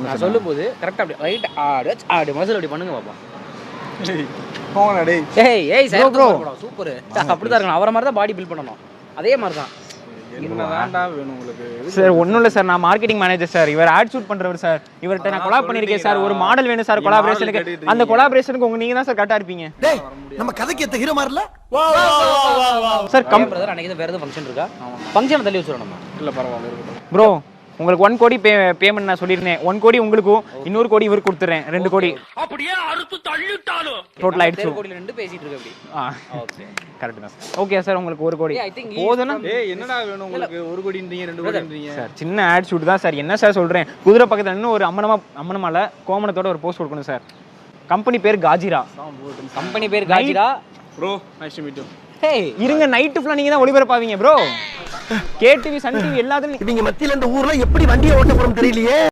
நான் சொல்லும்போது கரெக்டாக அப்படி ரைட் ஆடு மசில் அப்படி பண்ணுங்க பாப்பா. ஏய் சார் ப்ரோ சூப்பர். அப்படிதான் இருக்கணும். அவரை மாதிரி தான் பாடி பில்ட் பண்ணணும். அதே மாதிரி தான். என்ன வேண்டா வேணும் உங்களுக்கு? சார் ஒன்றும் இல்லை சார், நான் மார்க்கெட்டிங் மேனேஜர் சார். இவர் ஆட் ஷூட் பண்ணுறவர் சார். இவர்கிட்ட நான் கொலாப் பண்ணியிருக்கேன் சார். ஒரு மாடல் வேணும் சார் கொலாபரேஷனுக்கு. அந்த கொலாபரேஷனுக்கு நீங்கள் தான் சார் கரெக்டாக இருப்பீங்க. நம்ம கதைக்கு ஏற்ற ஹீரோ மாதிரில சார். பிரதர் அன்னைக்கு வேறு எதுவும் ஃபங்க்ஷன் இருக்கா? ஃபங்க்ஷனை தள்ளி வச்சுருவோம் நம்ம. இல்லை பரவாயில்ல ப்ரோ, உங்களுக்கு 1 கோடி பேமெண்ட் நான் சொல்லியிருந்தேன். 1 கோடி உங்களுக்கும், இன்னொரு கோடி இவருக்கு கொடுத்துறேன். 2 கோடி அப்படியே அறுத்து தள்ளிட்டாலும் டோட்டல் ஆயிடுச்சு. 2 கோடியில் 2 பேசிட்டு இருக்கு அப்படி. ஓகே கரெக்ட் தான் சார். ஓகே சார், உங்களுக்கு 1 கோடி போதும்னா? என்னடா வேணும் உங்களுக்கு? 1 கோடின்றீங்க 2 கோடின்றீங்க சார். சின்ன ஆட் ஷூட் தான் சார். என்ன சார் சொல்கிறேன்? குதிரை பக்கத்தில் இன்னும் ஒரு அம்மனமால கோமணத்தோட ஒரு போஸ்ட் கொடுக்கணும் சார். கம்பெனி பேர் காஜிரா. கம்பெனி பேர் காஜிரா. Bro nice to meet you. இருங்க, நைட்டு ஃபுல்லாக நீங்கள் தான் ஒளிபரப்பாவீங்க ப்ரோ. கேடிவி, சன் டிவி எல்லாத்துலையும். இவங்க மத்தியில இந்த ஊர்ல எப்படி வண்டியை ஓட்ட போறோம் தெரியலையே.